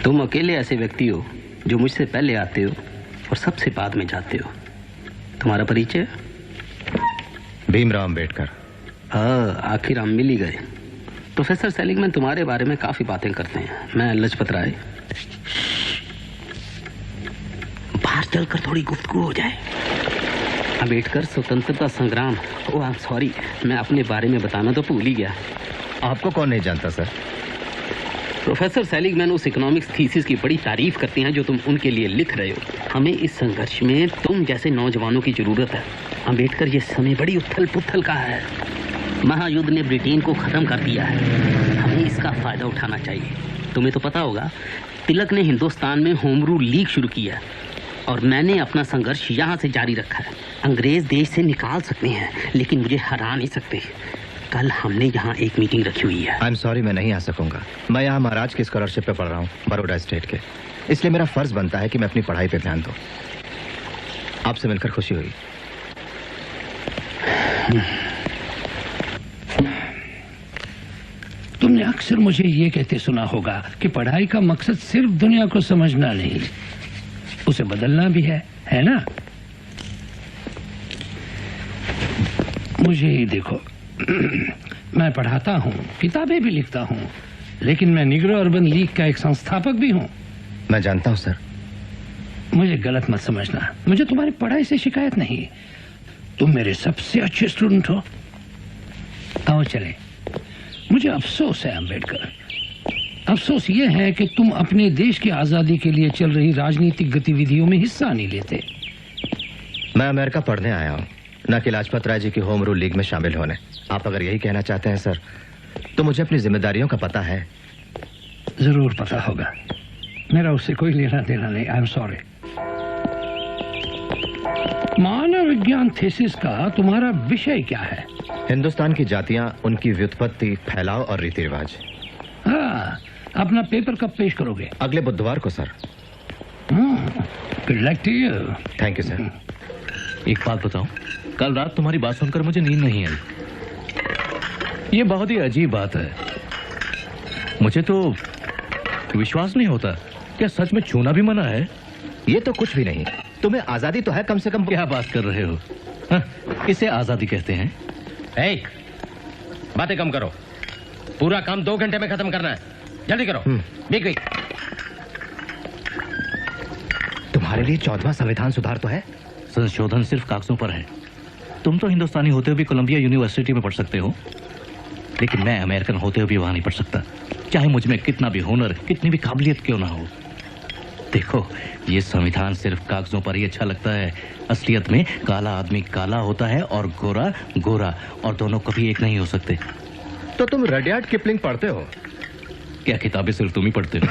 तुम अकेले ऐसे व्यक्ति हो जो मुझसे पहले आते हो और सबसे बाद में जाते हो। तुम्हारा परिचय? भीमराव अंबेडकर। हाँ, आखिर हम मिल ही गए। प्रोफेसर सेलिगमैन तुम्हारे बारे में काफी बातें करते हैं। मैं लाजपत राय। बाहर चलकर थोड़ी गुफ्तगू हो जाए। अंबेडकर स्वतंत्रता संग्राम। ओह आई एम सॉरी, मैं अपने बारे में बताना तो भूल ही गया। आपको कौन नहीं जानता सर? प्रोफेसर सेलिगमैन उस इकोनॉमिक्स थीसिस की बड़ी तारीफ करती हैं जो तुम उनके लिए लिख रहे हो। हमें इस संघर्ष में तुम जैसे नौजवानों की जरूरत है। अंबेडकर, ये समय बड़ी उथल पुथल का है। महायुद्ध ने ब्रिटेन को खत्म कर दिया है। हमें इसका फायदा उठाना चाहिए। तुम्हें तो पता होगा, तिलक ने हिंदुस्तान में होम रूल लीग शुरू किया और मैंने अपना संघर्ष यहाँ से जारी रखा है। अंग्रेज देश से निकाल सकते हैं लेकिन मुझे हरा नहीं सकते। कल हमने यहाँ एक मीटिंग रखी हुई है। आई एम सॉरी, मैं नहीं आ सकूंगा। मैं यहाँ महाराज की स्कॉलरशिप पे पढ़ रहा हूँ, बड़ौदा स्टेट के। इसलिए मेरा फर्ज बनता है कि मैं अपनी पढ़ाई पे ध्यान दूँ। आपसे मिलकर खुशी हुई। तुमने अक्सर मुझे ये कहते सुना होगा कि पढ़ाई का मकसद सिर्फ दुनिया को समझना नहीं, उसे बदलना भी है ना? मुझे ही देखो, मैं पढ़ाता हूँ, किताबें भी लिखता हूँ, लेकिन मैं निग्रो अर्बन लीग का एक संस्थापक भी हूँ। मैं जानता हूँ सर। मुझे गलत मत समझना, मुझे तुम्हारी पढ़ाई से शिकायत नहीं। तुम मेरे सबसे अच्छे स्टूडेंट हो। आओ चले। मुझे अफसोस है अंबेडकर, अफसोस ये है कि तुम अपने देश की आजादी के लिए चल रही राजनीतिक गतिविधियों में हिस्सा नहीं लेते। मैं अमेरिका पढ़ने आया हूँ, न कि लाजपत राय जी की होम रूल लीग में शामिल होने। आप अगर यही कहना चाहते हैं सर, तो मुझे अपनी जिम्मेदारियों का पता है। जरूर पता होगा, मेरा उससे कोई लेना देना नहीं। I am sorry. मानव विज्ञान थीसिस का तुम्हारा विषय क्या है? हिंदुस्तान की जातियां, उनकी व्युत्पत्ति, फैलाव और रीति रिवाज। हाँ, अपना पेपर कब पेश करोगे? अगले बुधवार को सर। Good luck to you. Thank you sir. एक बात बताऊं, कल रात तुम्हारी बात सुनकर मुझे नींद नहीं आई। ये बहुत ही अजीब बात है। मुझे तो विश्वास नहीं होता। क्या सच में छूना भी मना है? ये तो कुछ भी नहीं। तुम्हें आजादी तो है कम से कम। क्या बात कर रहे हो? हाँ, इसे आजादी कहते हैं? बातें कम करो। पूरा काम 2 घंटे में खत्म करना है। जल्दी करो। Big big. तुम्हारे लिए 14वां संविधान सुधार तो है? संशोधन सिर्फ कागजों पर है। तुम तो हिंदुस्तानी होते हुए भी कोलंबिया यूनिवर्सिटी में पढ़ सकते हो, लेकिन मैं अमेरिकन होते हुए भी वहां नहीं पढ़ सकता, चाहे मुझ में कितना भी हुनर, कितनी भी काबिलियत क्यों ना हो। देखो, ये संविधान सिर्फ कागजों पर ही अच्छा लगता है। असलियत में काला आदमी काला होता है और गोरा गोरा, और दोनों कभी एक नहीं हो सकते। तो तुम रडियार्ड किपलिंग पढ़ते हो? क्या किताबें सिर्फ तुम ही पढ़ते हो?